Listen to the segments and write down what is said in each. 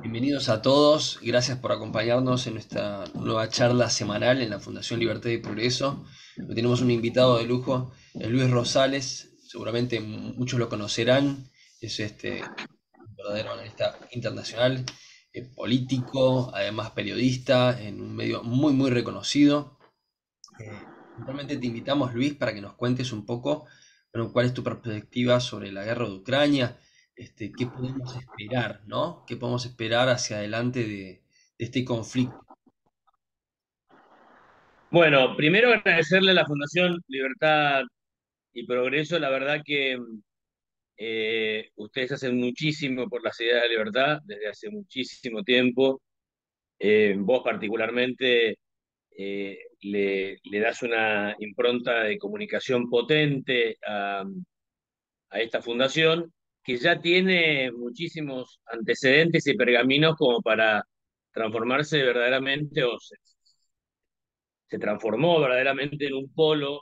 Bienvenidos a todos, gracias por acompañarnos en nuestra nueva charla semanal en la Fundación Libertad y Progreso. Hoy tenemos un invitado de lujo, es Luis Rosales, seguramente muchos lo conocerán, es un verdadero analista internacional, político, además periodista, en un medio muy reconocido. Puntualmente te invitamos, Luis, para que nos cuentes un poco, bueno, cuál es tu perspectiva sobre la guerra de Ucrania, qué podemos esperar, ¿no? ¿Qué podemos esperar hacia adelante de este conflicto? Bueno, primero agradecerle a la Fundación Libertad y Progreso. La verdad que ustedes hacen muchísimo por las ideas de libertad desde hace muchísimo tiempo. Vos particularmente le das una impronta de comunicación potente a esta fundación que ya tiene muchísimos antecedentes y pergaminos como para transformarse verdaderamente se transformó verdaderamente en un polo,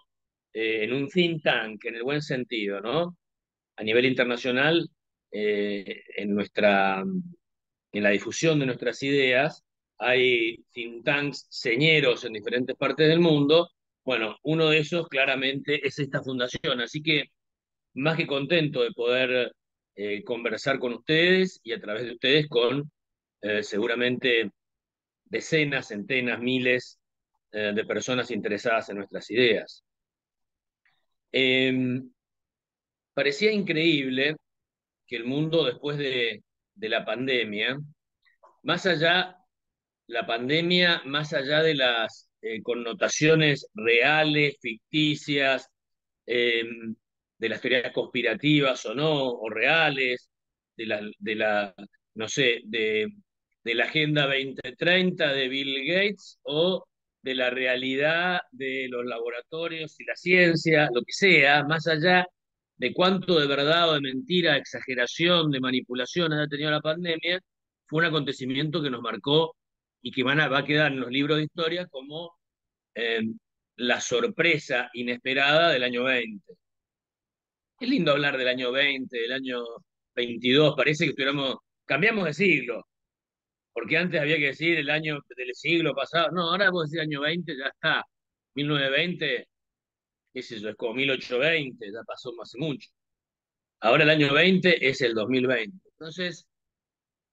en un think tank, en el buen sentido, ¿no? A nivel internacional, en la difusión de nuestras ideas, hay think tanks señeros en diferentes partes del mundo. Bueno, uno de esos claramente es esta fundación, así que más que contento de poder conversar con ustedes y a través de ustedes con seguramente decenas, centenas, miles de personas interesadas en nuestras ideas. Eh, Parecía increíble que el mundo después de la pandemia, más allá, la pandemia, más allá de las connotaciones reales, ficticias, eh, de las teorías conspirativas o no, o reales, de la no sé, de la Agenda 2030 de Bill Gates o de la realidad de los laboratorios y la ciencia, lo que sea, más allá de cuánto de verdad o de mentira, exageración, de manipulación haya tenido la pandemia, fue un acontecimiento que nos marcó y que va a quedar en los libros de historia como eh, la sorpresa inesperada del año 20. Es lindo hablar del año 20, del año 22, parece que cambiamos de siglo, porque antes había que decir el año del siglo pasado, no, ahora vos decís año 20, ya está, 1920, qué sé yo, es como 1820, ya pasó hace mucho. Ahora el año 20 es el 2020. Entonces,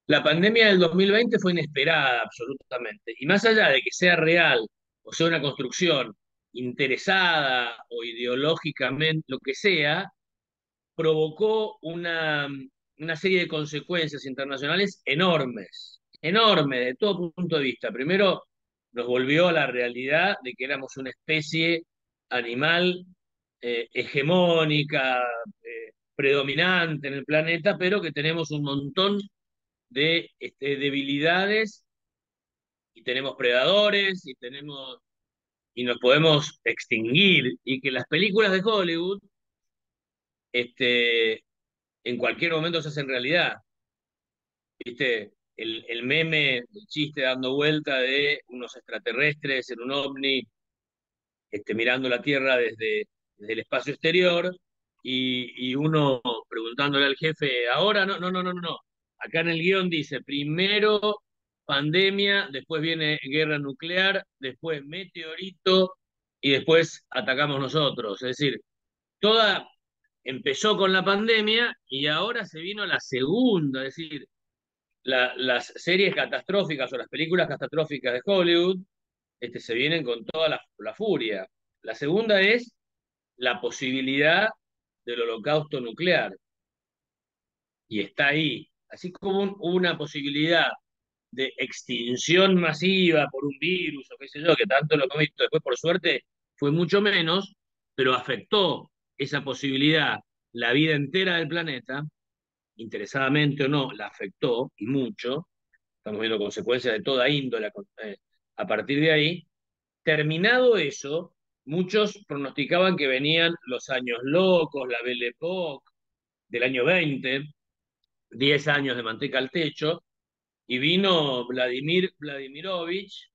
la pandemia del 2020 fue inesperada absolutamente, y más allá de que sea real o sea una construcción interesada o ideológicamente, lo que sea, provocó una serie de consecuencias internacionales enormes, enormes de todo punto de vista. Primero, nos volvió a la realidad de que éramos una especie animal hegemónica, predominante en el planeta, pero que tenemos un montón de debilidades y tenemos predadores y nos podemos extinguir y que las películas de Hollywood este, en cualquier momento se hacen realidad. ¿Viste? El meme, el chiste dando vuelta de unos extraterrestres en un ovni mirando la Tierra desde el espacio exterior y uno preguntándole al jefe, ahora no, no, no, no, no, no. Acá en el guión dice, primero pandemia, después viene guerra nuclear, después meteorito y después atacamos nosotros. Es decir, toda empezó con la pandemia y ahora se vino la segunda, es decir, las series catastróficas o las películas catastróficas de Hollywood se vienen con toda la furia. La segunda es la posibilidad del holocausto nuclear, y está ahí. Así como hubo una posibilidad de extinción masiva por un virus o qué sé yo, que tanto lo hemos visto, después por suerte fue mucho menos, pero afectó esa posibilidad la vida entera del planeta, interesadamente o no, la afectó y mucho. Estamos viendo consecuencias de toda índole a partir de ahí. Terminado eso, muchos pronosticaban que venían los años locos, la Belle Époque del año 20, 10 años de manteca al techo, y vino Vladimir Vladimirovich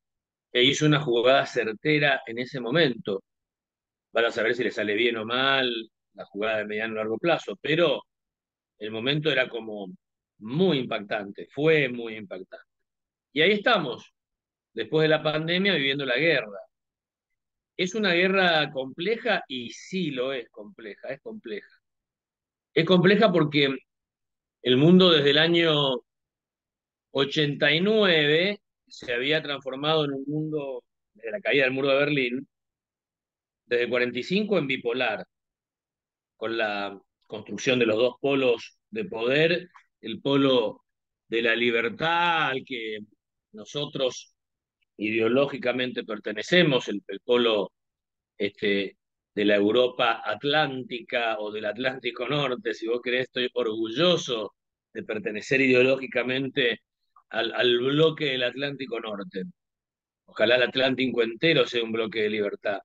e hizo una jugada certera en ese momento. Van a saber si le sale bien o mal la jugada de mediano o largo plazo, pero el momento era como muy impactante, fue muy impactante. Y ahí estamos, después de la pandemia, viviendo la guerra. ¿Es una guerra compleja? Y sí lo es compleja, es compleja. Es compleja porque el mundo desde el año 89 se había transformado en un mundo, desde la caída del muro de Berlín, desde el 45 en bipolar, con la construcción de los dos polos de poder, el polo de la libertad al que nosotros ideológicamente pertenecemos, el polo este, de la Europa atlántica o del Atlántico Norte, si vos querés, estoy orgulloso de pertenecer ideológicamente al bloque del Atlántico Norte. Ojalá el Atlántico entero sea un bloque de libertad,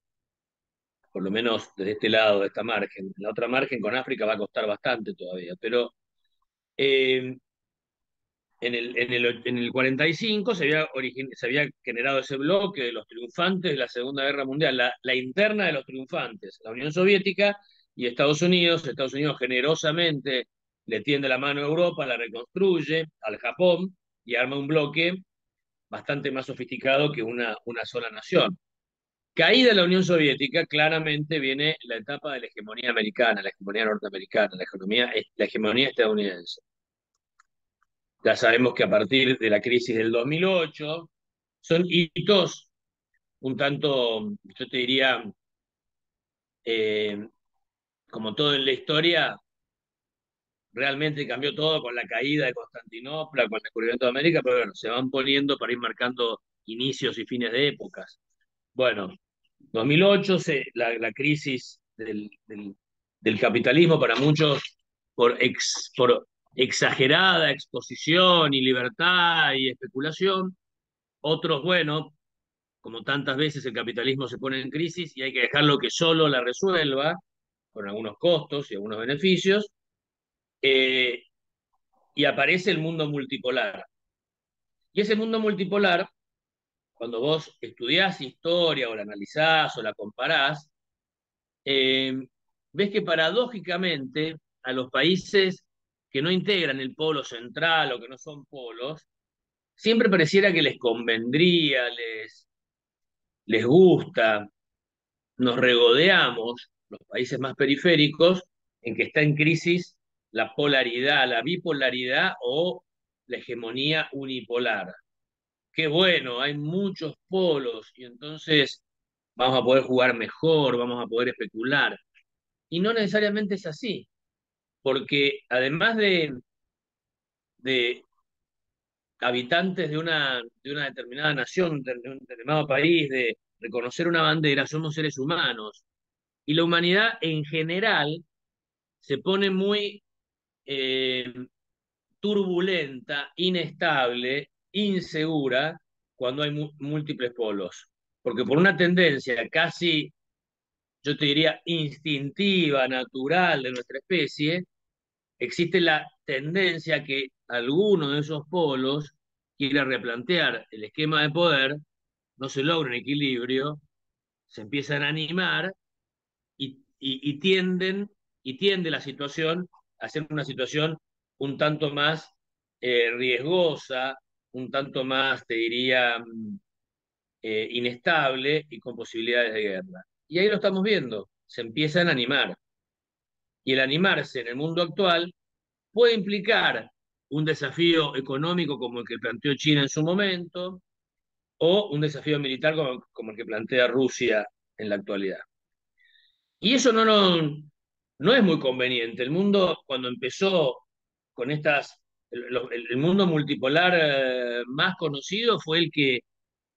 por lo menos desde este lado, de esta margen. La otra margen con África va a costar bastante todavía, pero eh, en el 45 se había generado ese bloque de los triunfantes de la Segunda Guerra Mundial, la interna de los triunfantes, la Unión Soviética y Estados Unidos. Estados Unidos generosamente le tiende la mano a Europa, la reconstruye, al Japón, y arma un bloque bastante más sofisticado que una sola nación. Caída la Unión Soviética, claramente viene la etapa de la hegemonía americana, la hegemonía norteamericana, la hegemonía estadounidense. Ya sabemos que a partir de la crisis del 2008 son hitos un tanto, yo te diría, eh, como todo en la historia, realmente cambió todo con la caída de Constantinopla, con el descubrimiento de América, pero bueno, se van poniendo para ir marcando inicios y fines de épocas. Bueno, 2008, la crisis del capitalismo para muchos por exagerada exposición y libertad y especulación. Otros, bueno, como tantas veces el capitalismo se pone en crisis y hay que dejarlo que solo la resuelva, con algunos costos y algunos beneficios, eh, y aparece el mundo multipolar. Y ese mundo multipolar, cuando vos estudiás historia o la analizás o la comparás, eh, ves que paradójicamente a los países que no integran el polo central o que no son polos, siempre pareciera que les convendría, les gusta, nos regodeamos, los países más periféricos, en que está en crisis la polaridad, la bipolaridad o la hegemonía unipolar. Qué bueno, hay muchos polos y entonces vamos a poder jugar mejor, vamos a poder especular. Y no necesariamente es así, porque además de habitantes de una determinada nación, de un determinado país, de reconocer una bandera, somos seres humanos. Y la humanidad en general se pone muy eh, turbulenta, inestable, insegura cuando hay múltiples polos. Porque por una tendencia casi, yo te diría, instintiva, natural de nuestra especie, existe la tendencia a que alguno de esos polos quiera replantear el esquema de poder, no se logra un equilibrio, se empiezan a animar y tiende la situación a ser una situación un tanto más riesgosa, un tanto más, te diría, inestable y con posibilidades de guerra. Y ahí lo estamos viendo, se empiezan a animar. Y el animarse en el mundo actual puede implicar un desafío económico como el que planteó China en su momento, o un desafío militar como el que plantea Rusia en la actualidad. Y eso no es muy conveniente. El mundo, cuando empezó con el mundo multipolar más conocido fue el que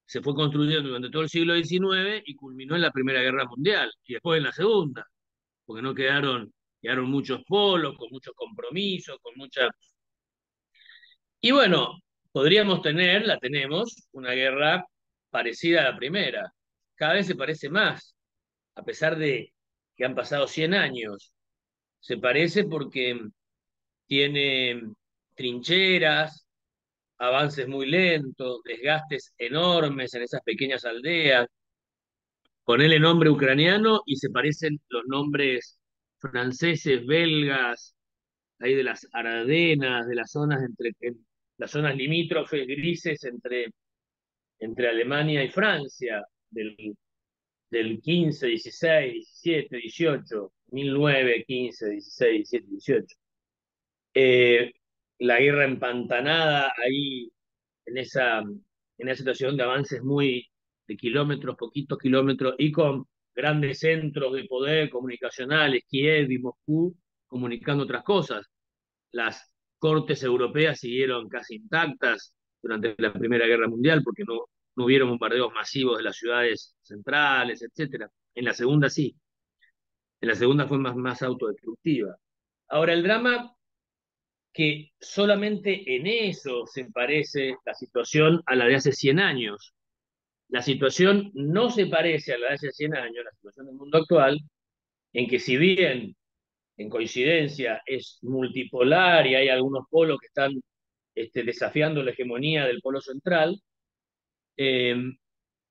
se fue construyendo durante todo el siglo XIX y culminó en la Primera Guerra Mundial y después en la Segunda, porque no quedaron muchos polos, con muchos compromisos, con mucha... Y bueno, podríamos tener, la tenemos, una guerra parecida a la primera. Cada vez se parece más, a pesar de que han pasado 100 años. Se parece porque tiene trincheras, avances muy lentos, desgastes enormes en esas pequeñas aldeas. Ponele nombre ucraniano y se parecen los nombres franceses, belgas, ahí de las Ardenas, de las zonas las zonas limítrofes grises entre Alemania y Francia, del 15, 16, 17, 18, 19, 15, 16, 17, 18. Eh, la guerra empantanada ahí en esa situación de avances muy de kilómetros, poquitos kilómetros, y con grandes centros de poder comunicacionales, Kiev y Moscú, comunicando otras cosas. Las cortes europeas siguieron casi intactas durante la Primera Guerra Mundial porque no hubieron bombardeos masivos de las ciudades centrales, etcétera. En la segunda sí, en la segunda fue más autodestructiva. Ahora, el drama que solamente en eso se parece la situación a la de hace 100 años. La situación no se parece a la de hace 100 años, la situación del mundo actual, en que si bien en coincidencia es multipolar y hay algunos polos que están desafiando la hegemonía del polo central, eh,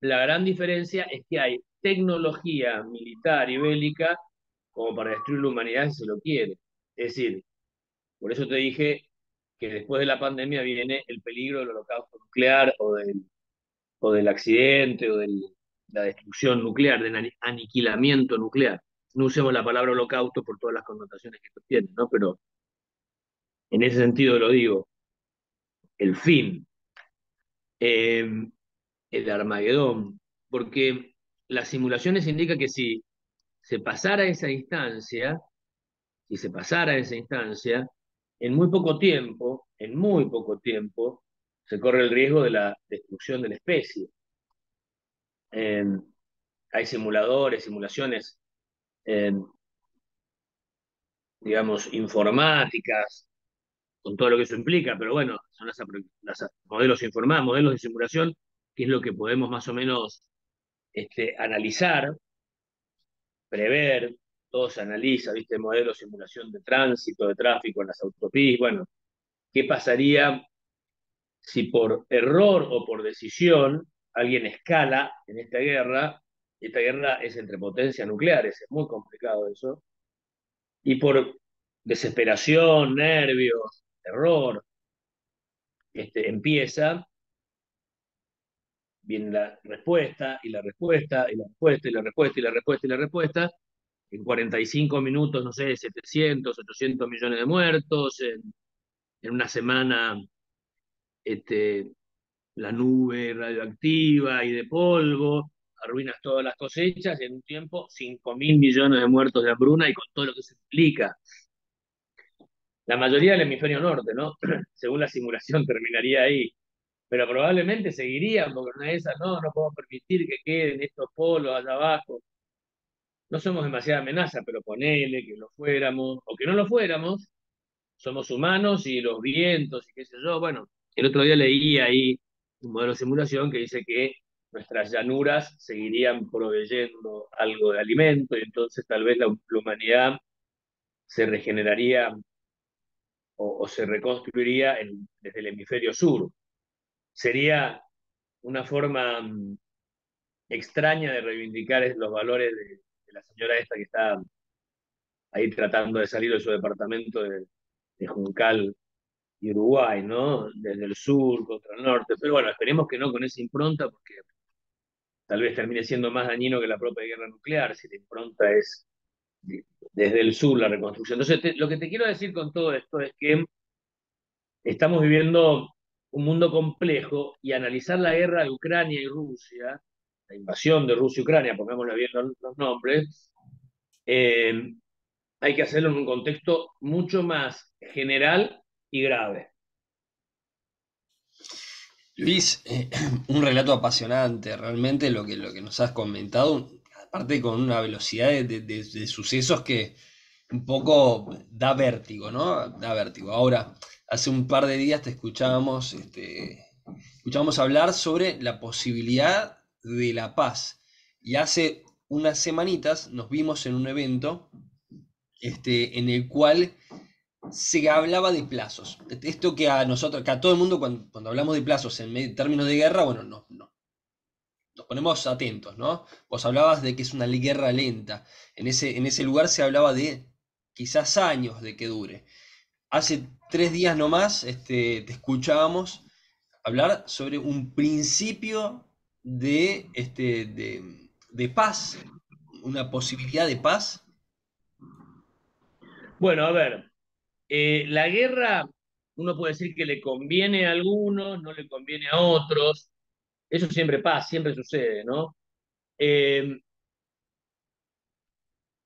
la gran diferencia es que hay tecnología militar y bélica como para destruir la humanidad si se lo quiere. Es decir, por eso te dije que después de la pandemia viene el peligro del holocausto nuclear o del accidente o de la destrucción nuclear, del aniquilamiento nuclear. No usemos la palabra holocausto por todas las connotaciones que esto tiene, ¿no? Pero en ese sentido lo digo, el fin, eh, el Armagedón, porque las simulaciones indican que si se pasara esa instancia, si se pasara esa instancia, en muy poco tiempo, se corre el riesgo de la destrucción de la especie. Eh, hay simuladores, simulaciones, eh, digamos, informáticas, con todo lo que eso implica, pero bueno, son las modelos informados, modelos de simulación, que es lo que podemos más o menos analizar, prever, todo se analiza, ¿viste? Modelos de simulación de tránsito, de tráfico en las autopistas, bueno, ¿qué pasaría si por error o por decisión alguien escala en esta guerra? Esta guerra es entre potencias nucleares, es muy complicado eso, y por desesperación, nervios, terror, empieza, viene la respuesta, y la respuesta, y la respuesta, y la respuesta, y la respuesta, y la respuesta. En 45 minutos, no sé, 700, 800 millones de muertos, en una semana este, la nube radioactiva y de polvo, arruinas todas las cosechas, y en un tiempo 5.000 millones de muertos de hambruna y con todo lo que se implica. La mayoría del hemisferio norte, ¿no? Según la simulación terminaría ahí, pero probablemente seguirían, porque una de esas no podemos permitir que queden estos polos allá abajo. No somos demasiada amenaza, pero ponele que lo fuéramos, o que no lo fuéramos, somos humanos y los vientos y qué sé yo. Bueno, el otro día leí ahí un modelo de simulación que dice que nuestras llanuras seguirían proveyendo algo de alimento y entonces tal vez la humanidad se regeneraría o se reconstruiría desde el hemisferio sur. Sería una forma extraña de reivindicar los valores de la señora esta que está ahí tratando de salir de su departamento de Juncal y Uruguay, ¿no? Desde el sur contra el norte. Pero bueno, esperemos que no con esa impronta, porque tal vez termine siendo más dañino que la propia guerra nuclear, si la impronta es desde el sur la reconstrucción. Entonces, lo que te quiero decir con todo esto es que estamos viviendo un mundo complejo y analizar la guerra de Ucrania y Rusia, la invasión de Rusia y Ucrania, pongámosle bien los nombres, eh, hay que hacerlo en un contexto mucho más general y grave. Luis, un relato apasionante, realmente lo que nos has comentado, aparte con una velocidad de sucesos que un poco da vértigo, ¿no? Da vértigo. Ahora, hace un par de días te escuchábamos hablar sobre la posibilidad de la paz. Y hace unas semanitas nos vimos en un evento en el cual se hablaba de plazos. Esto que a nosotros, que a todo el mundo cuando hablamos de plazos en términos de guerra, bueno, nos ponemos atentos, ¿no? Vos hablabas de que es una guerra lenta. En ese lugar se hablaba de quizás años de que dure. Hace 3 días nomás te escuchábamos hablar sobre un principio de paz, una posibilidad de paz. Bueno, a ver, la guerra, uno puede decir que le conviene a algunos, no le conviene a otros. Eso siempre pasa, siempre sucede, ¿no? Eh,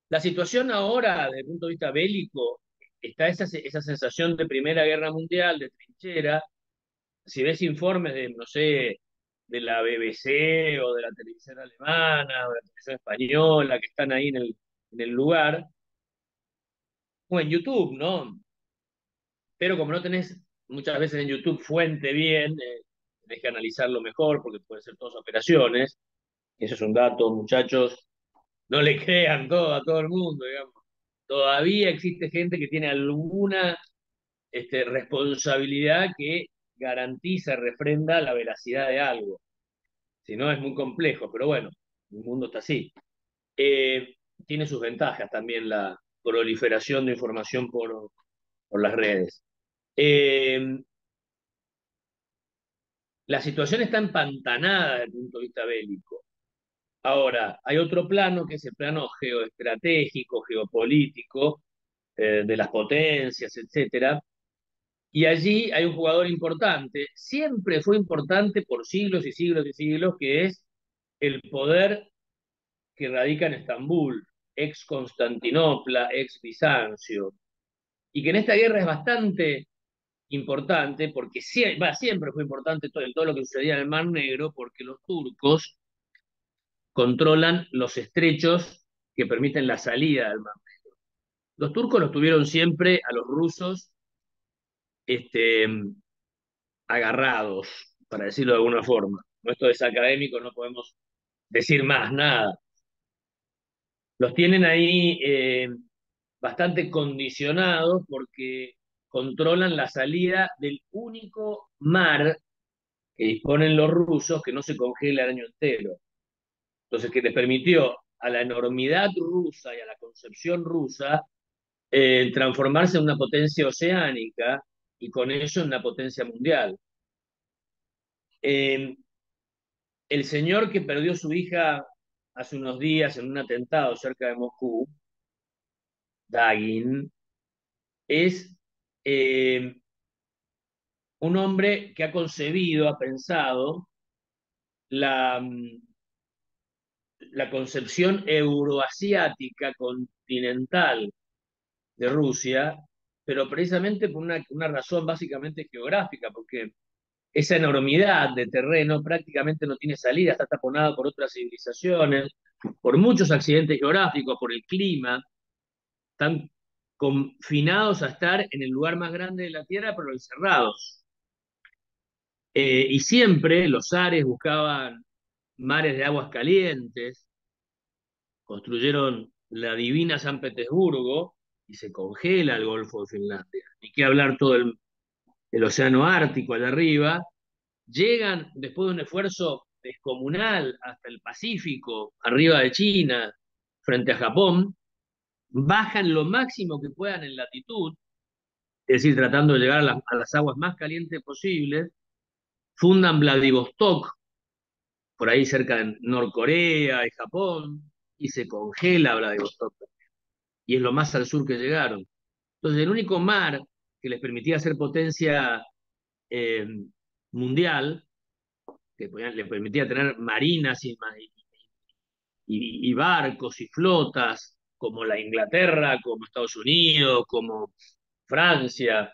la situación ahora, desde el punto de vista bélico, está esa sensación de Primera Guerra Mundial, de trinchera. Si ves informes de, no sé, de la BBC o de la televisión alemana o de la televisión española que están ahí en el lugar, o en YouTube, ¿no? Pero como no tenés muchas veces en YouTube fuente bien, tenés que analizarlo mejor porque pueden ser todas operaciones. Eso es un dato, muchachos. No le crean todo a todo el mundo, digamos. Todavía existe gente que tiene alguna responsabilidad que garantiza, refrenda la veracidad de algo. Si no, es muy complejo, pero bueno, el mundo está así. Eh, Tiene sus ventajas también la proliferación de información por las redes. Eh, la situación está empantanada desde el punto de vista bélico. Ahora, hay otro plano que es el plano geoestratégico, geopolítico, de las potencias, etcétera. Y allí hay un jugador importante, siempre fue importante por siglos y siglos y siglos, que es el poder que radica en Estambul, ex Constantinopla, ex Bizancio, y que en esta guerra es bastante importante porque siempre fue importante todo lo que sucedía en el Mar Negro, porque los turcos controlan los estrechos que permiten la salida del mar. Los turcos los tuvieron siempre a los rusos este, agarrados, para decirlo de alguna forma. No, esto es académico, no podemos decir más nada. Los tienen ahí bastante condicionados porque controlan la salida del único mar que disponen los rusos que no se congela el año entero. Entonces, que les permitió a la enormidad rusa y a la concepción rusa transformarse en una potencia oceánica y con eso en una potencia mundial. Eh, el señor que perdió su hija hace unos días en un atentado cerca de Moscú, Dagin, es eh, un hombre que ha concebido, ha pensado la, la concepción euroasiática continental de Rusia, pero precisamente por una razón básicamente geográfica, porque esa enormidad de terreno prácticamente no tiene salida, está taponada por otras civilizaciones, por muchos accidentes geográficos, por el clima, están confinados a estar en el lugar más grande de la Tierra, pero encerrados. Y siempre los zares buscaban mares de aguas calientes, construyeron la divina San Petersburgo y se congela el Golfo de Finlandia. Ni qué hablar todo el océano Ártico allá arriba. Llegan después de un esfuerzo descomunal hasta el Pacífico, arriba de China, frente a Japón, bajan lo máximo que puedan en latitud, es decir, tratando de llegar a las aguas más calientes posibles, fundan Vladivostok, por ahí cerca de Norcorea y Japón, y se congela Vladivostok, y es lo más al sur que llegaron. Entonces, el único mar que les permitía ser potencia eh, mundial, que les permitía tener marinas y barcos y flotas, como la Inglaterra, como Estados Unidos, como Francia,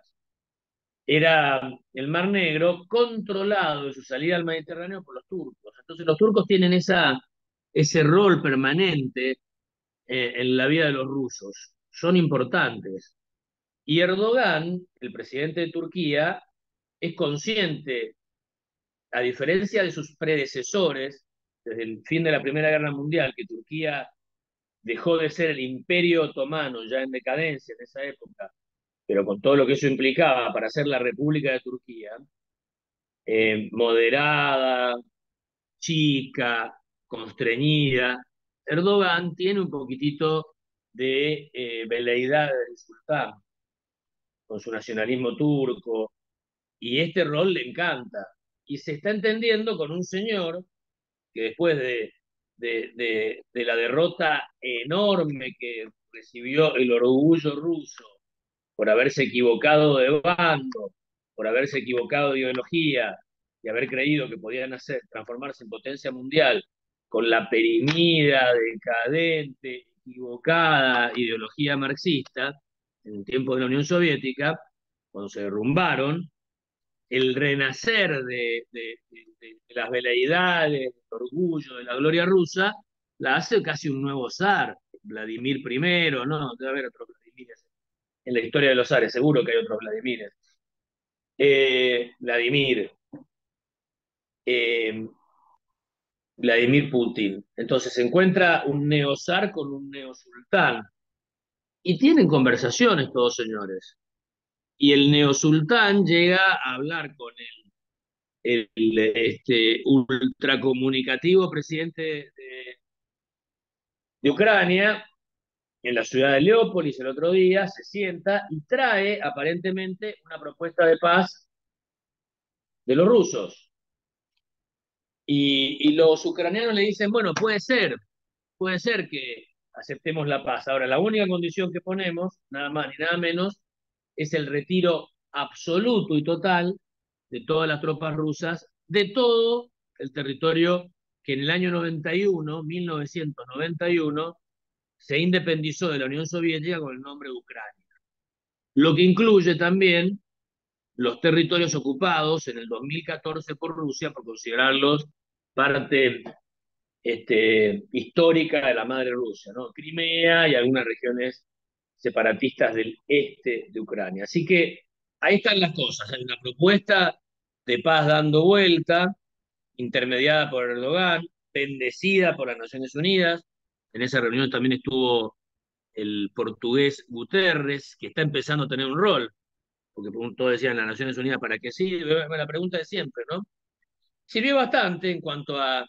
era el Mar Negro controlado en su salida al Mediterráneo por los turcos. Entonces los turcos tienen ese rol permanente en la vida de los rusos. Son importantes. Y Erdogan, el presidente de Turquía, es consciente, a diferencia de sus predecesores, desde el fin de la Primera Guerra Mundial, que Turquía dejó de ser el imperio otomano ya en decadencia en esa época, pero con todo lo que eso implicaba para ser la República de Turquía, moderada, chica, constreñida. Erdogan tiene un poquitito de veleidad del sultán. con su nacionalismo turco, y este rol le encanta. Y se está entendiendo con un señor que después de la derrota enorme que recibió el orgullo ruso por haberse equivocado de bando, por haberse equivocado de ideología y haber creído que podían transformarse en potencia mundial con la perimida, decadente, equivocada ideología marxista en el tiempo de la Unión Soviética, cuando se derrumbaron, el renacer de las veleidades, del orgullo, de la gloria rusa, la hace casi un nuevo zar, Vladimir I, ¿no? Debe haber otros Vladimires en la historia de los zares, seguro que hay otros Vladimires. Vladimir, eh, Vladimir Putin. Entonces se encuentra un neozar con un neosultán y tienen conversaciones todos señores. Y el neosultán llega a hablar con el ultracomunicativo presidente de Ucrania en la ciudad de Leópolis el otro día, se sienta y trae aparentemente una propuesta de paz de los rusos. Y los ucranianos le dicen, bueno, puede ser que aceptemos la paz. Ahora, la única condición que ponemos, nada más ni nada menos, es el retiro absoluto y total de todas las tropas rusas, de todo el territorio que en el año 91, 1991, se independizó de la Unión Soviética con el nombre de Ucrania. Lo que incluye también los territorios ocupados en el 2014 por Rusia, por considerarlos parte histórica de la madre Rusia, ¿no? Crimea y algunas regiones separatistas del este de Ucrania. Así que ahí están las cosas. Hay una propuesta de paz dando vuelta, intermediada por Erdogan, bendecida por las Naciones Unidas. En esa reunión también estuvo el portugués Guterres, que está empezando a tener un rol, porque todos decían las Naciones Unidas, ¿para qué sirve? La pregunta de siempre, ¿no? Sirvió bastante en cuanto a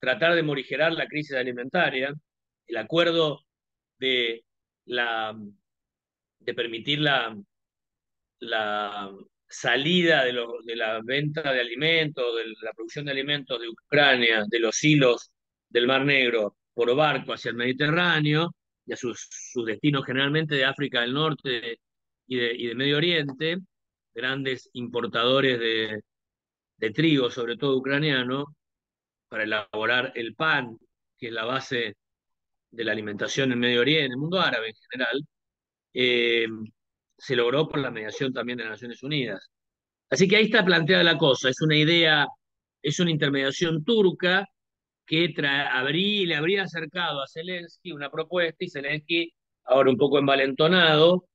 tratar de morigerar la crisis alimentaria, el acuerdo de, la, de permitir la salida de la venta de alimentos, de la producción de alimentos de Ucrania, de los hilos del Mar Negro por barco hacia el Mediterráneo y a sus destinos generalmente de África del Norte y de Medio Oriente, grandes importadores de trigo, sobre todo ucraniano, para elaborar el pan, que es la base de la alimentación en Medio Oriente, en el mundo árabe en general, eh, se logró por la mediación también de las Naciones Unidas. Así que ahí está planteada la cosa, es una idea, es una intermediación turca que le habría acercado a Zelensky una propuesta y Zelensky, ahora un poco envalentonado,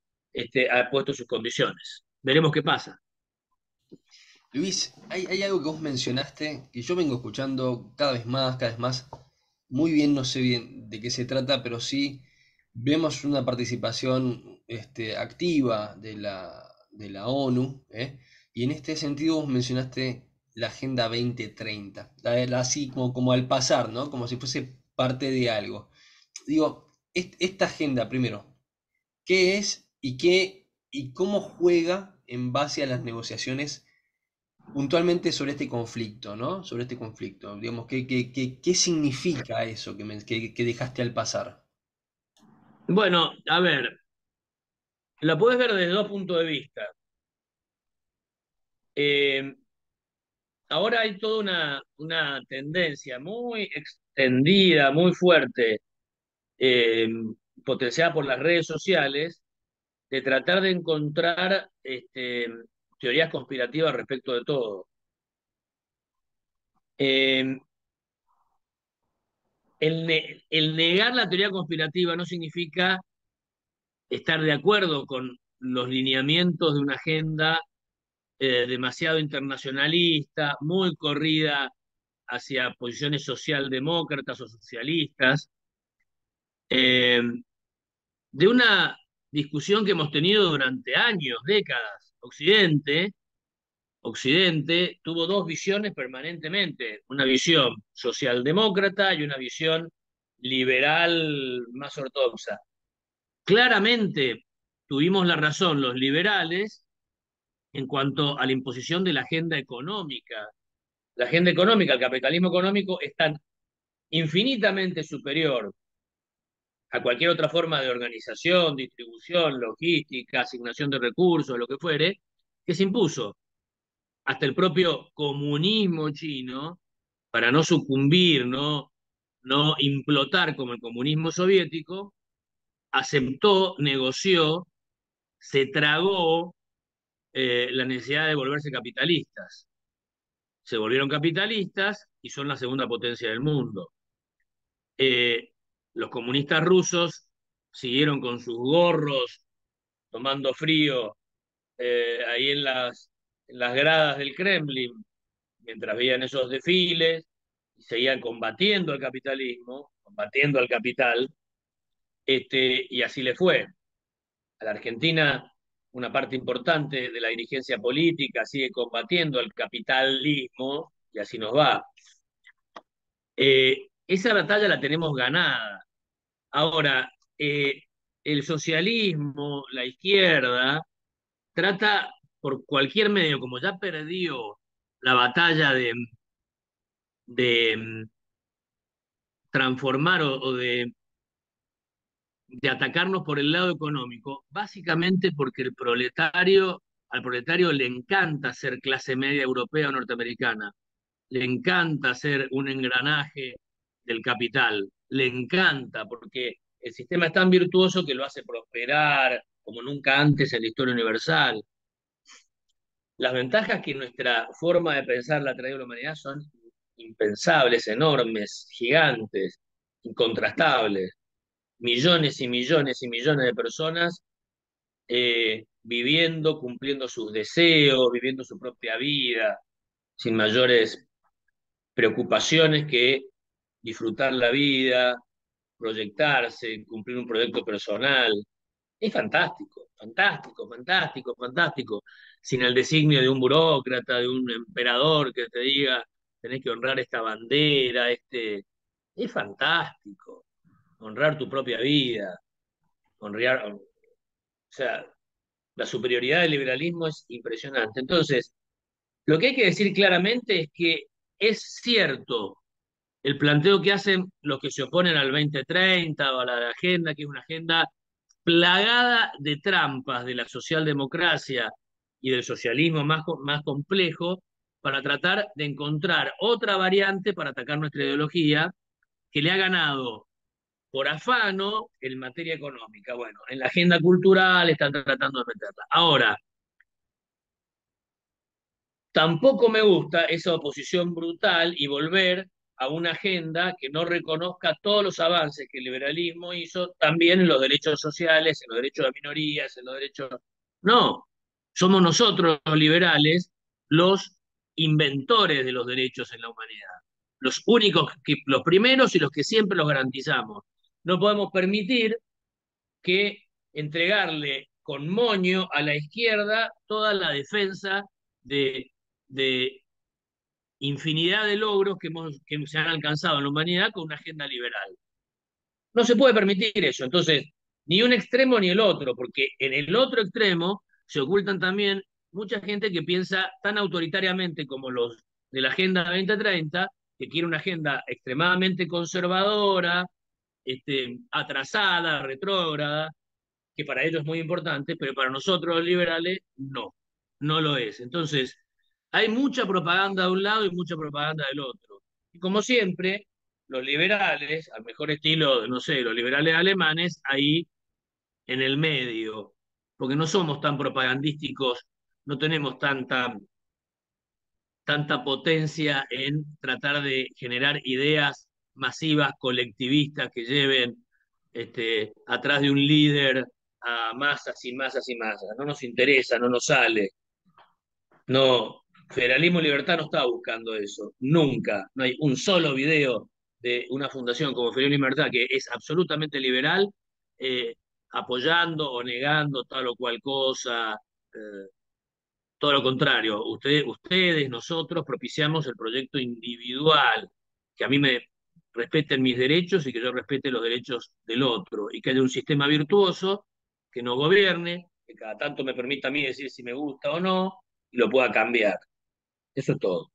ha puesto sus condiciones. Veremos qué pasa. Luis, hay algo que vos mencionaste que yo vengo escuchando cada vez más. Muy bien, no sé bien de qué se trata, pero sí vemos una participación activa de la ONU, ¿eh? Y en este sentido vos mencionaste la Agenda 2030, así como al pasar, ¿no? Como si fuese parte de algo. Digo, esta agenda, primero, ¿qué es y cómo juega en base a las negociaciones puntualmente sobre este conflicto, ¿no? Sobre este conflicto. Digamos, ¿qué significa eso que dejaste al pasar? Bueno, a ver, la puedes ver desde dos puntos de vista. Eh, Ahora hay toda una tendencia muy extendida, muy fuerte, eh, potenciada por las redes sociales, de tratar de encontrar teorías conspirativas respecto de todo. Eh, el negar la teoría conspirativa no significa estar de acuerdo con los lineamientos de una agenda demasiado internacionalista, muy corrida hacia posiciones socialdemócratas o socialistas, eh, de una discusión que hemos tenido durante años, décadas. Occidente tuvo dos visiones permanentemente, una visión socialdemócrata y una visión liberal más ortodoxa. Claramente tuvimos la razón los liberales en cuanto a la imposición de la agenda económica. La agenda económica, el capitalismo económico es tan infinitamente superior a cualquier otra forma de organización, distribución, logística, asignación de recursos, lo que fuere, que se impuso. Hasta el propio comunismo chino, para no sucumbir, no implotar como el comunismo soviético, aceptó, negoció, se tragó la necesidad de volverse capitalistas. Se volvieron capitalistas y son la segunda potencia del mundo. Los comunistas rusos siguieron con sus gorros, tomando frío ahí en las gradas del Kremlin, mientras veían esos desfiles, y seguían combatiendo el capitalismo, combatiendo al capital, y así le fue. A la Argentina, una parte importante de la dirigencia política sigue combatiendo el capitalismo, y así nos va. Esa batalla la tenemos ganada. Ahora, el socialismo, la izquierda, trata por cualquier medio, como ya perdió la batalla de transformar o de atacarnos por el lado económico, básicamente porque al proletario le encanta ser clase media europea o norteamericana, le encanta ser un engranaje del capital, le encanta porque el sistema es tan virtuoso que lo hace prosperar como nunca antes en la historia universal. Las ventajas que nuestra forma de pensar la ha traído a la humanidad son impensables, enormes, gigantes, incontrastables. Millones y millones y millones de personas viviendo, cumpliendo sus deseos, viviendo su propia vida, sin mayores preocupaciones que disfrutar la vida, proyectarse, cumplir un proyecto personal. Es fantástico, fantástico, fantástico, fantástico. Sin el designio de un burócrata, de un emperador que te diga, tenés que honrar esta bandera, Es fantástico. Honrar tu propia vida, honrar, o sea, la superioridad del liberalismo es impresionante. Entonces, lo que hay que decir claramente es que es cierto el planteo que hacen los que se oponen al 2030 o a la agenda, que es una agenda plagada de trampas de la socialdemocracia y del socialismo más complejo, para tratar de encontrar otra variante para atacar nuestra ideología que le ha ganado por afano en materia económica. Bueno, en la agenda cultural están tratando de meterla. Ahora, tampoco me gusta esa oposición brutal y volver a una agenda que no reconozca todos los avances que el liberalismo hizo también en los derechos sociales, en los derechos de minorías, en los derechos... No, somos nosotros los liberales los inventores de los derechos en la humanidad, los únicos, los primeros y los que siempre los garantizamos. No podemos permitir que entregarle con moño a la izquierda toda la defensa de infinidad de logros que se han alcanzado en la humanidad con una agenda liberal. No se puede permitir eso. Entonces, ni un extremo ni el otro, porque en el otro extremo se ocultan también mucha gente que piensa tan autoritariamente como los de la Agenda 2030, que quiere una agenda extremadamente conservadora, atrasada, retrógrada, que para ellos es muy importante, pero para nosotros los liberales no, no lo es. Entonces, hay mucha propaganda de un lado y mucha propaganda del otro. Y como siempre, los liberales, al mejor estilo, no sé, los liberales alemanes, ahí en el medio, porque no somos tan propagandísticos, no tenemos tanta potencia en tratar de generar ideas masivas, colectivistas, que lleven atrás de un líder a masas y masas y masas. No nos interesa, no nos sale. No, Federalismo y Libertad no está buscando eso, nunca. No hay un solo video de una fundación como Federalismo y Libertad que es absolutamente liberal, eh, apoyando o negando tal o cual cosa. Todo lo contrario, ustedes, nosotros propiciamos el proyecto individual, que a mí me respeten mis derechos y que yo respete los derechos del otro, y que haya un sistema virtuoso que no gobierne, que cada tanto me permita a mí decir si me gusta o no, y lo pueda cambiar. Eso es todo.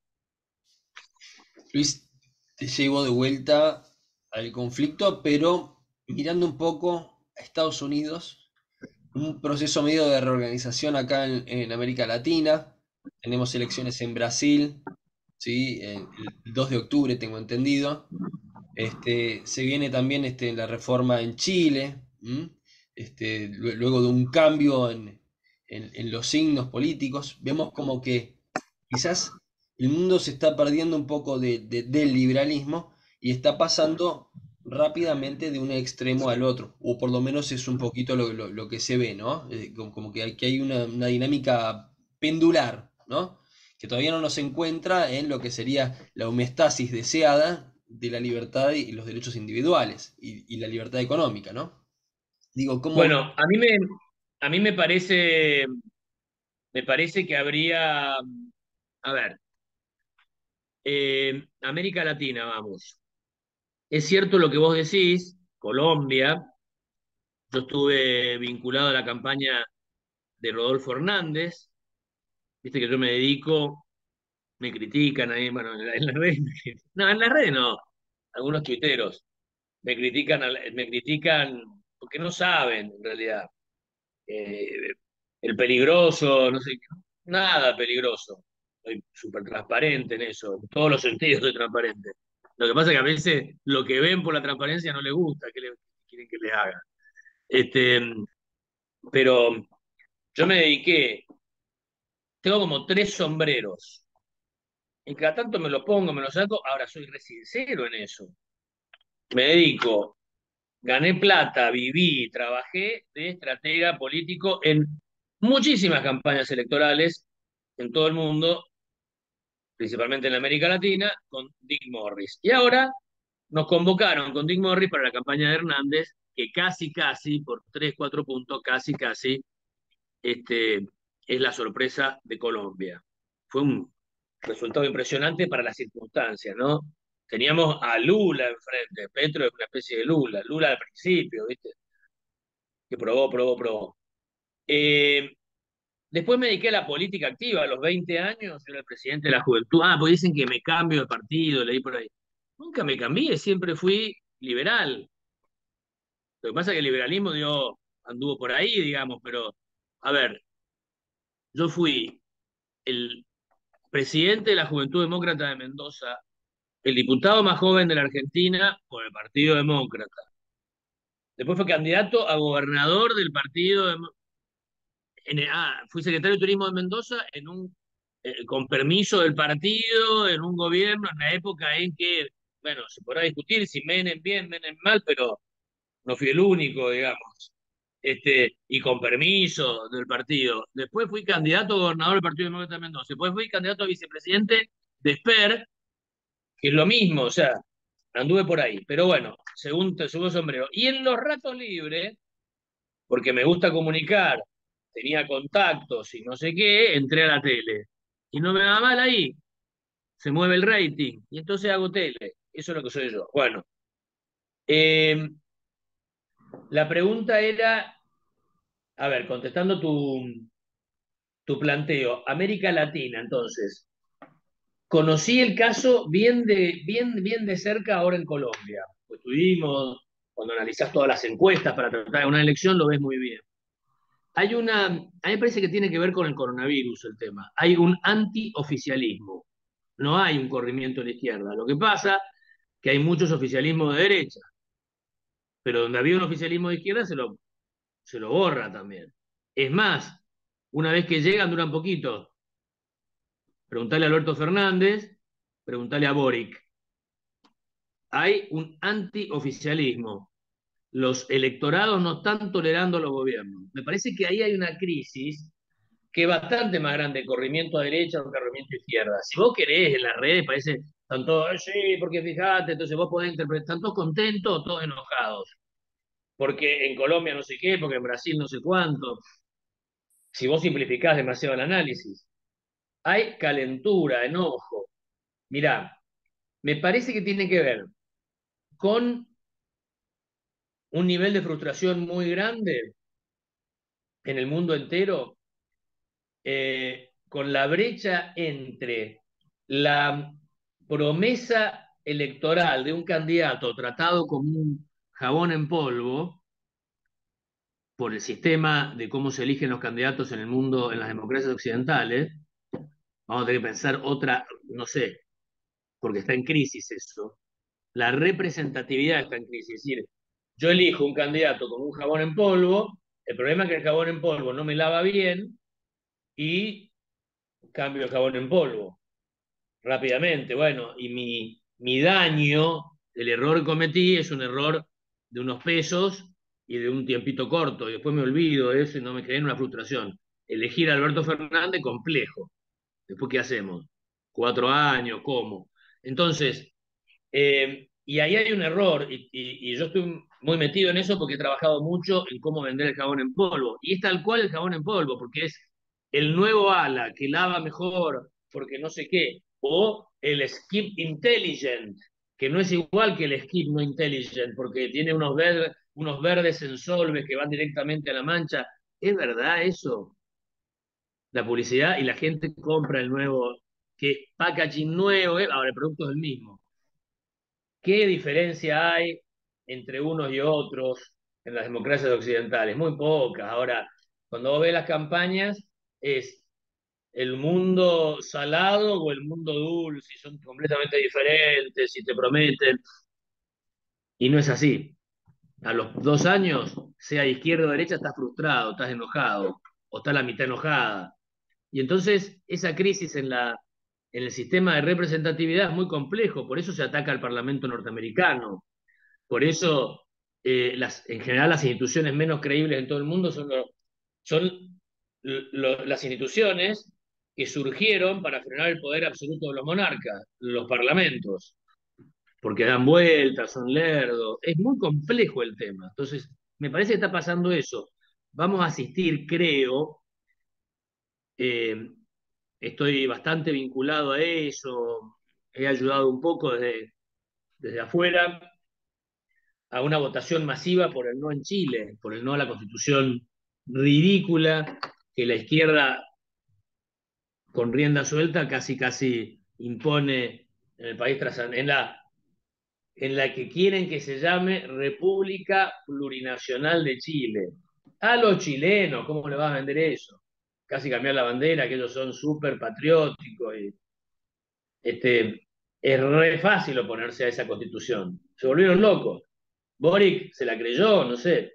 Luis, te llevo de vuelta al conflicto, pero mirando un poco a Estados Unidos, un proceso medio de reorganización acá en América Latina. Tenemos elecciones en Brasil, ¿sí? El 2 de octubre, tengo entendido. Se viene también la reforma en Chile, ¿m? Luego de un cambio en los signos políticos, vemos como que quizás el mundo se está perdiendo un poco del liberalismo y está pasando rápidamente de un extremo al otro, o por lo menos es un poquito lo que se ve, ¿no? Como que hay una dinámica pendular, ¿no? Que todavía no nos encuentra en lo que sería la homeostasis deseada de la libertad y los derechos individuales y la libertad económica, ¿no? Digo, ¿cómo ves? Bueno, a mí me parece que habría, a ver, América Latina, vamos. Es cierto lo que vos decís, Colombia, yo estuve vinculado a la campaña de Rodolfo Hernández, viste que yo me dedico, me critican ahí, bueno, en las redes, no, en las redes no, algunos tuiteros me critican porque no saben en realidad. Eh, el peligroso, no sé, nada peligroso. Soy súper transparente en eso, en todos los sentidos soy transparente. Lo que pasa es que a veces lo que ven por la transparencia no les gusta, que quieren que les haga. Este, pero yo me dediqué, tengo como tres sombreros, y cada tanto me lo pongo, me lo saco, ahora soy re sincero en eso. Me dedico, gané plata, viví, trabajé de estratega político en muchísimas campañas electorales en todo el mundo, principalmente en América Latina, con Dick Morris. Y ahora nos convocaron con Dick Morris para la campaña de Hernández, que casi, por 3, 4 puntos, casi, este, es la sorpresa de Colombia. Fue un resultado impresionante para las circunstancias, ¿no? Teníamos a Lula enfrente, Petro es una especie de Lula al principio, ¿viste? Que probó. Eh, Después me dediqué a la política activa, a los 20 años, yo era el presidente de la juventud. Ah, pues dicen que me cambio de partido, leí por ahí. Nunca me cambié, siempre fui liberal. Lo que pasa es que el liberalismo anduvo por ahí, digamos, pero, a ver, yo fui el presidente de la Juventud Demócrata de Mendoza, el diputado más joven de la Argentina por el Partido Demócrata. Después fue candidato a gobernador del Partido fui secretario de Turismo de Mendoza con permiso del partido, en un gobierno, en la época en que, bueno, se podrá discutir si Menem bien, Menem mal, pero no fui el único, digamos. Y con permiso del partido. Después fui candidato a gobernador del Partido Demócrata de Mendoza. Después fui candidato a vicepresidente de SPER, que es lo mismo, o sea, anduve por ahí. Pero bueno, según sombrero. Y en los ratos libres, porque me gusta comunicar, tenía contactos y no sé qué, entré a la tele. Y no me va mal ahí, se mueve el rating, y entonces hago tele. Eso es lo que soy yo. Bueno, eh, la pregunta era, a ver, contestando tu planteo, América Latina, entonces, conocí el caso bien de cerca ahora en Colombia. Pues estuvimos, cuando analizás todas las encuestas para tratar de una elección, lo ves muy bien. A mí me parece que tiene que ver con el coronavirus el tema. Hay un antioficialismo, no hay un corrimiento a la izquierda. Lo que pasa es que hay muchos oficialismos de derecha, pero donde había un oficialismo de izquierda se lo borra también. Es más, una vez que llegan duran poquito. Preguntale a Alberto Fernández, preguntale a Boric. Hay un antioficialismo. Los electorados no están tolerando a los gobiernos. Me parece que ahí hay una crisis que es bastante más grande el corrimiento a derecha o el corrimiento a izquierda. Si vos querés en las redes, parece, están todos, sí, porque fíjate, entonces vos podés interpretar, están todos contentos o todos enojados. Porque en Colombia no sé qué, porque en Brasil no sé cuánto. Si vos simplificás demasiado el análisis, hay calentura, enojo. Mirá, me parece que tiene que ver con un nivel de frustración muy grande en el mundo entero, con la brecha entre la promesa electoral de un candidato tratado como un jabón en polvo por el sistema de cómo se eligen los candidatos en el mundo, en las democracias occidentales, vamos a tener que pensar otra, no sé, porque está en crisis eso. La representatividad está en crisis. Es decir, yo elijo un candidato con un jabón en polvo, el problema es que el jabón en polvo no me lava bien y cambio el jabón en polvo rápidamente. Bueno, y mi daño, el error que cometí es un error de unos pesos y de un tiempito corto, y después me olvido de eso y no me quedé en una frustración. Elegir a Alberto Fernández, complejo. Después, ¿qué hacemos? 4 años, ¿cómo? Entonces, y ahí hay un error, y yo estoy muy metido en eso porque he trabajado mucho en cómo vender el jabón en polvo. Y es tal cual el jabón en polvo, porque es el nuevo ala que lava mejor, porque no sé qué, o el skip intelligent, que no es igual que el skip no intelligent, porque tiene unos verdes en solves que van directamente a la mancha. ¿Es verdad eso? La publicidad y la gente compra el nuevo, que packaging nuevo, ahora el producto es el mismo. ¿Qué diferencia hay entre unos y otros en las democracias occidentales? Muy pocas. Ahora, cuando vos ves las campañas, es el mundo salado o el mundo dulce, y son completamente diferentes y te prometen. Y no es así. A los 2 años, sea izquierda o derecha, estás frustrado, estás enojado, o está la mitad enojada. Y entonces esa crisis en el sistema de representatividad es muy complejo, por eso se ataca al Parlamento norteamericano. Por eso, en general, las instituciones menos creíbles en todo el mundo son las instituciones que surgieron para frenar el poder absoluto de los monarcas, los parlamentos, porque dan vueltas, son lerdos. Es muy complejo el tema. Entonces, me parece que está pasando eso. Vamos a asistir, creo, eh, estoy bastante vinculado a eso, he ayudado un poco desde afuera a una votación masiva por el no en Chile, por el no a la constitución ridícula que la izquierda con rienda suelta casi casi impone en el país en la que quieren que se llame República Plurinacional de Chile. A los chilenos, ¿cómo le vas a vender eso? Casi cambiar la bandera, que ellos son súper patrióticos. Es re fácil oponerse a esa constitución. Se volvieron locos. Boric se la creyó, no sé.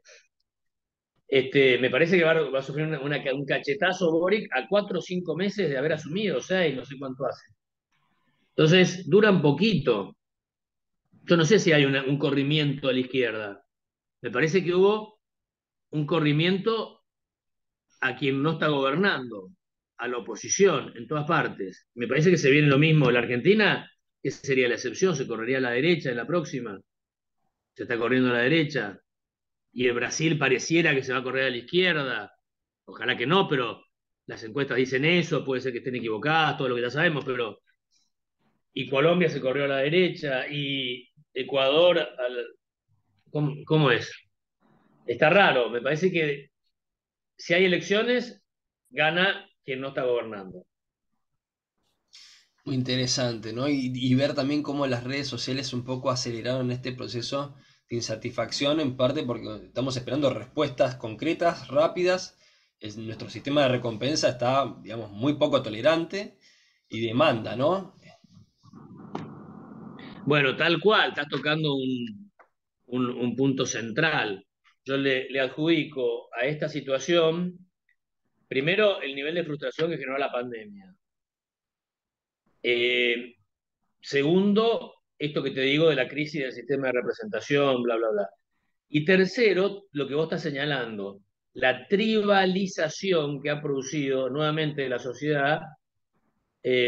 Me parece que va a sufrir un cachetazo Boric a 4 o 5 meses de haber asumido, 6, no sé cuánto hace. Entonces, duran poquito. Yo no sé si hay un corrimiento a la izquierda. Me parece que hubo un corrimiento a quien no está gobernando, a la oposición, en todas partes. Me parece que se viene lo mismo en la Argentina, que sería la excepción, se correría a la derecha en la próxima, se está corriendo a la derecha, y el Brasil pareciera que se va a correr a la izquierda, ojalá que no, pero las encuestas dicen eso, puede ser que estén equivocadas, todo lo que ya sabemos, pero y Colombia se corrió a la derecha, y Ecuador, ¿cómo es? Está raro, me parece que si hay elecciones, gana quien no está gobernando. Muy interesante, ¿no? Y ver también cómo las redes sociales un poco aceleraron este proceso de insatisfacción, en parte porque estamos esperando respuestas concretas, rápidas. Nuestro sistema de recompensa está, digamos, muy poco tolerante y demanda, ¿no? Bueno, tal cual, estás tocando un punto central. Yo le adjudico a esta situación, primero, el nivel de frustración que generó la pandemia. Eh, Segundo, esto que te digo de la crisis del sistema de representación, bla, bla, bla. Y tercero, lo que vos estás señalando, la tribalización que ha producido nuevamente la sociedad,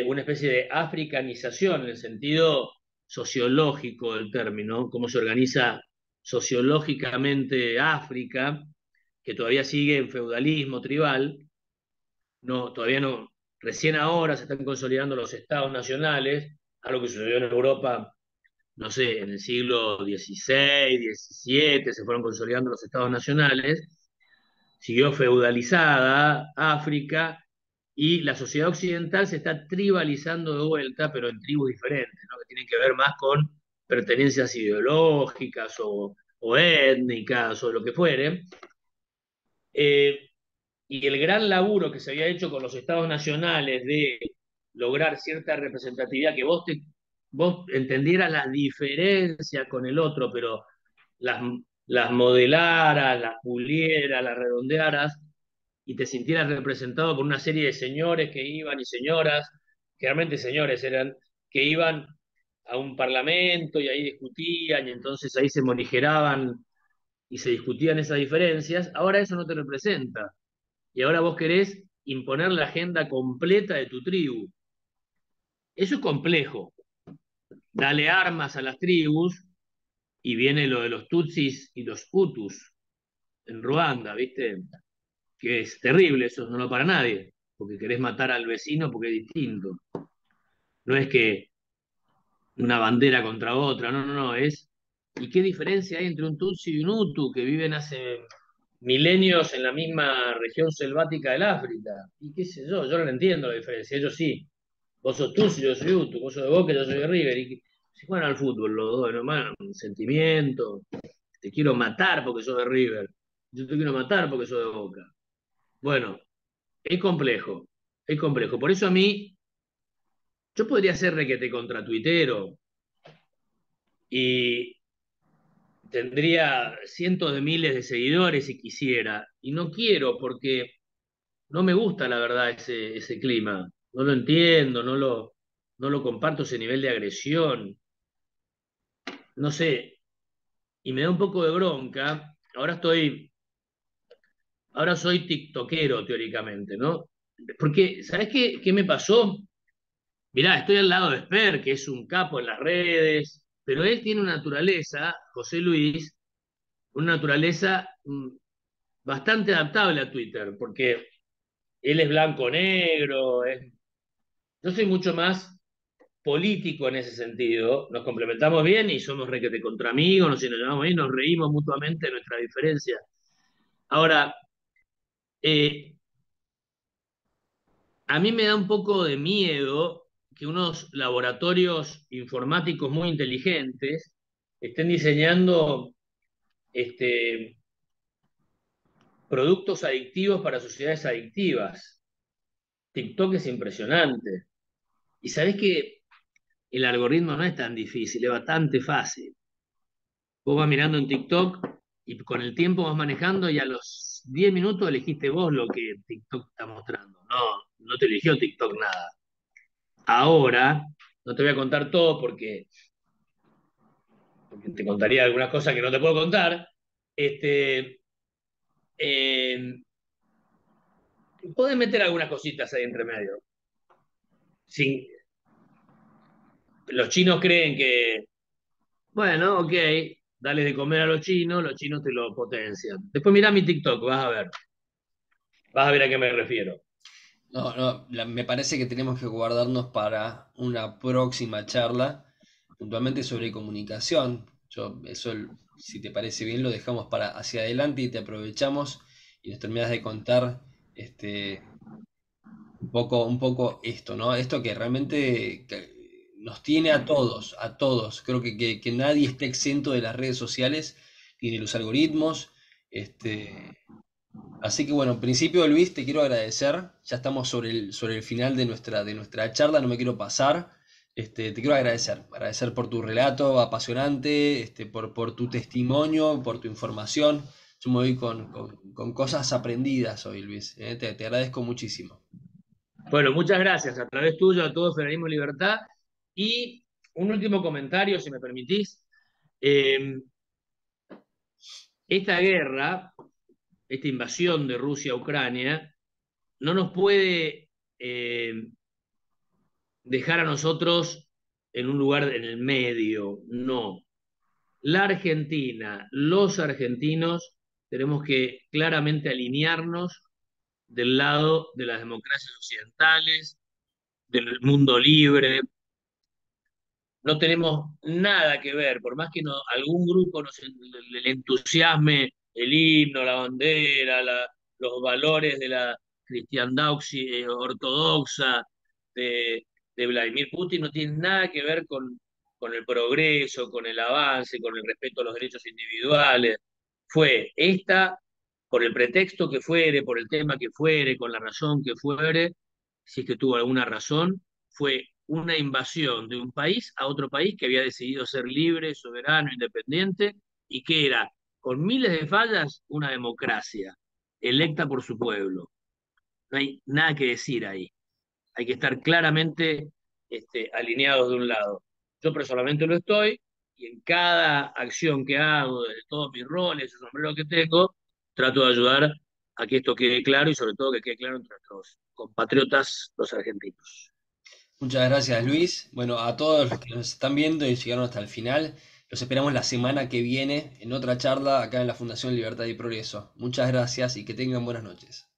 una especie de africanización en el sentido sociológico del término, cómo se organiza sociológicamente África, que todavía sigue en feudalismo tribal, no, todavía no, recién ahora se están consolidando los estados nacionales, algo que sucedió en Europa, no sé, en el siglo XVI, XVII, se fueron consolidando los estados nacionales, siguió feudalizada África y la sociedad occidental se está tribalizando de vuelta, pero en tribus diferentes, ¿no? Que tienen que ver más con pertenencias ideológicas o étnicas o lo que fuere. Eh, y el gran laburo que se había hecho con los estados nacionales de lograr cierta representatividad, que vos entendieras la diferencia con el otro, pero las, las modelaras, las pulieras, las redondearas, y te sintieras representado por una serie de señores que iban y señoras, generalmente señores eran, que iban a un parlamento y ahí discutían y entonces ahí se morigeraban y se discutían esas diferencias, ahora eso no te representa. Y ahora vos querés imponer la agenda completa de tu tribu. Eso es complejo. Dale armas a las tribus y viene lo de los Tutsis y los Hutus en Ruanda, ¿viste? Que es terrible, eso no lo para nadie, porque querés matar al vecino porque es distinto. No es que una bandera contra otra, no, no, no, es... ¿Y qué diferencia hay entre un Tutsi y un Hutu que viven hace milenios en la misma región selvática del África? Y qué sé yo no entiendo la diferencia, ellos sí. Vos sos Tutsi, yo soy Hutu, vos sos de Boca, yo soy de River. Y si juegan al fútbol los dos, nomás, un sentimiento, te quiero matar porque sos de River, yo te quiero matar porque sos de Boca. Bueno, es complejo, es complejo. Por eso a mí, yo podría ser requete contra tuitero y tendría cientos de miles de seguidores si quisiera. Y no quiero porque no me gusta, la verdad, ese clima. No lo entiendo, no lo comparto ese nivel de agresión. No sé, y me da un poco de bronca. Ahora soy tiktokero teóricamente, ¿no? Porque, ¿sabes qué me pasó? Mirá, estoy al lado de Sper, que es un capo en las redes, pero él tiene una naturaleza, José Luis, una naturaleza bastante adaptable a Twitter, porque él es blanco-negro, yo soy mucho más político en ese sentido, nos complementamos bien y somos requete contra amigos, nos llevamos bien, nos reímos mutuamente de nuestra diferencia. Ahora, eh, a mí me da un poco de miedo que unos laboratorios informáticos muy inteligentes estén diseñando este, productos adictivos para sociedades adictivas. TikTok es impresionante. Y sabés que el algoritmo no es tan difícil, es bastante fácil. Vos vas mirando en TikTok y con el tiempo vas manejando y a los 10 minutos elegiste vos lo que TikTok está mostrando. No, no te eligió TikTok nada. Ahora, no te voy a contar todo porque te contaría algunas cosas que no te puedo contar. Este, eh, Podés meter algunas cositas ahí entre medio. Sin, los chinos creen que, bueno, ok, dale de comer a los chinos te lo potencian. Después mirá mi TikTok, vas a ver a qué me refiero. No, no, me parece que tenemos que guardarnos para una próxima charla, puntualmente sobre comunicación. Eso, si te parece bien, lo dejamos para hacia adelante y te aprovechamos y nos terminas de contar un poco esto, ¿no? Esto que realmente nos tiene a todos. Creo que nadie está exento de las redes sociales ni de los algoritmos. Este, Así que bueno, en principio Luis, te quiero agradecer. Ya estamos sobre el final de nuestra charla, no me quiero pasar. Te quiero agradecer por tu relato apasionante, por tu testimonio, por tu información. Yo me voy con cosas aprendidas hoy, Luis. Te agradezco muchísimo. Bueno, muchas gracias. A través tuyo a todo Federalismo y Libertad. Y un último comentario, si me permitís. Eh, esta guerra, esta invasión de Rusia a Ucrania, no nos puede dejar a nosotros en un lugar en el medio, no. La Argentina, los argentinos, tenemos que claramente alinearnos del lado de las democracias occidentales, del mundo libre. No tenemos nada que ver, por más que algún grupo le entusiasme el himno, la bandera, los valores de la cristiandad ortodoxa de Vladimir Putin, no tienen nada que ver con el progreso, con el avance, con el respeto a los derechos individuales. Fue esta, por el pretexto que fuere, por el tema que fuere, con la razón que fuere, si es que tuvo alguna razón, fue una invasión de un país a otro país que había decidido ser libre, soberano, independiente y que era, con miles de fallas, una democracia electa por su pueblo. No hay nada que decir ahí. Hay que estar claramente alineados de un lado. Yo personalmente lo estoy y en cada acción que hago, desde todos mis roles, el sombrero que tengo, trato de ayudar a que esto quede claro y sobre todo que quede claro entre nuestros compatriotas, los argentinos. Muchas gracias, Luis. Bueno, a todos los que nos están viendo y llegaron hasta el final, los esperamos la semana que viene en otra charla acá en la Fundación Libertad y Progreso. Muchas gracias y que tengan buenas noches.